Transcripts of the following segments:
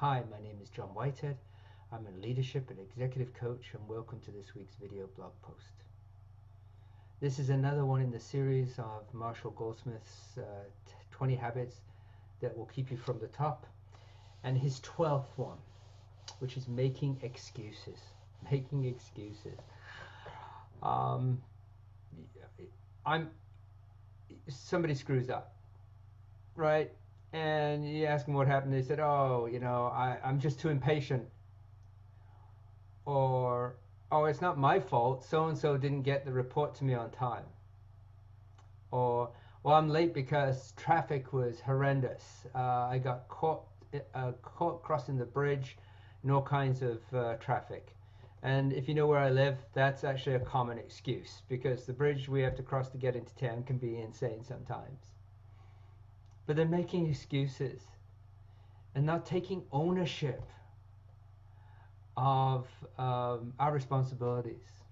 Hi, my name is John Whitehead. I'm a leadership and executive coach, and welcome to this week's video blog post. This is another one in the series of Marshall Goldsmith's 20 habits that will keep you from the top, and his 12th one, which is making excuses. Making excuses. Somebody screws up, right? And you ask them what happened. They said, "Oh, I'm just too impatient," or "Oh, it's not my fault. So and so didn't get the report to me on time," or "Well, I'm late because traffic was horrendous. I got caught crossing the bridge, and all kinds of traffic." And if you know where I live, that's actually a common excuse, because the bridge we have to cross to get into town can be insane sometimes. But they're making excuses and not taking ownership of our responsibilities.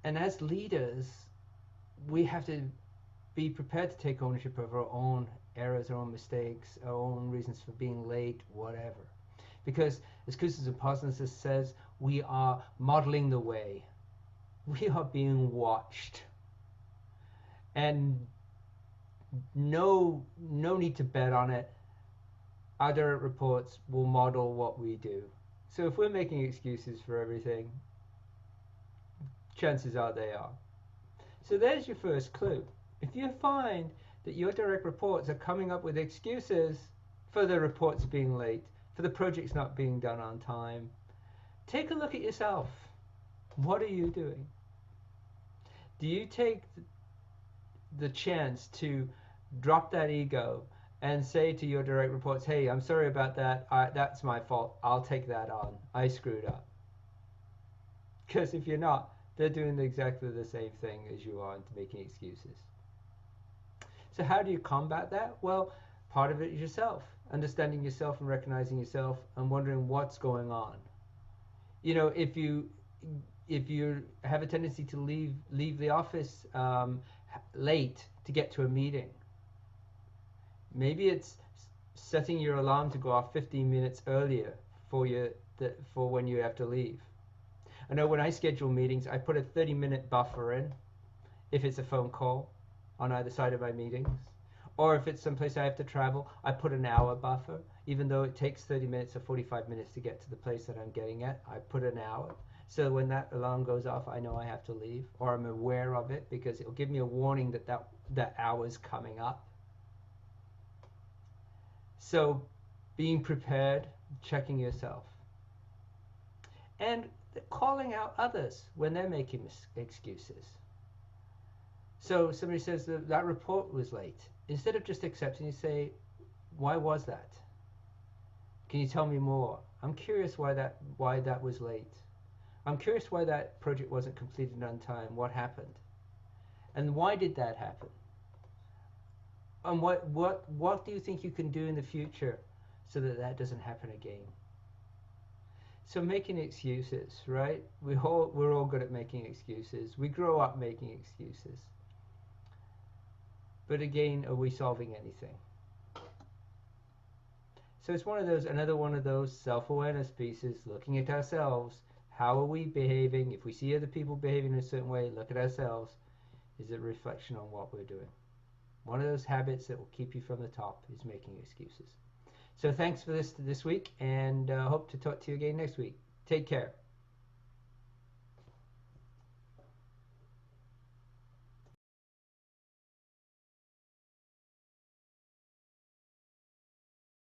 And as leaders, we have to be prepared to take ownership of our own errors, our own mistakes, our own reasons for being late, whatever. Because as Kusas and Posner says, we are modeling the way. We are being watched. And no need to bet on it. Our direct reports will model what we do. So if we're making excuses for everything, chances are they are. So there's your first clue. If you find that your direct reports are coming up with excuses for the reports being late, for the projects not being done on time, take a look at yourself. What are you doing? Do you take the chance to drop that ego and say to your direct reports, "Hey, I'm sorry about that. That's my fault. I'll take that on. I screwed up"? Because if you're not, they're doing exactly the same thing as you are, making excuses. So how do you combat that? Well, part of it is yourself. Understanding yourself and recognizing yourself and wondering what's going on. If you have a tendency to leave the office late to get to a meeting, maybe it's setting your alarm to go off 15 minutes earlier for when you have to leave. I know when I schedule meetings, I put a 30-minute buffer in if it's a phone call on either side of my meetings. Or if it's someplace I have to travel, I put an hour buffer. Even though it takes 30 minutes or 45 minutes to get to the place that I'm getting at, I put an hour. So when that alarm goes off, I know I have to leave, or I'm aware of it, because it'll give me a warning that hour's coming up. So being prepared, checking yourself, and calling out others when they're making excuses. So somebody says that report was late. Instead of just accepting, you say, "Why was that? Can you tell me more? I'm curious why that was late. I'm curious why that project wasn't completed on time. What happened? And why did that happen? And what do you think you can do in the future so that doesn't happen again?" So making excuses, right? We're all good at making excuses. We grow up making excuses. But again, are we solving anything? So it's another one of those self-awareness pieces, looking at ourselves. How are we behaving? If we see other people behaving in a certain way, look at ourselves. Is it a reflection on what we're doing? One of those habits that will keep you from the top is making excuses. So thanks for this week, and hope to talk to you again next week. Take care.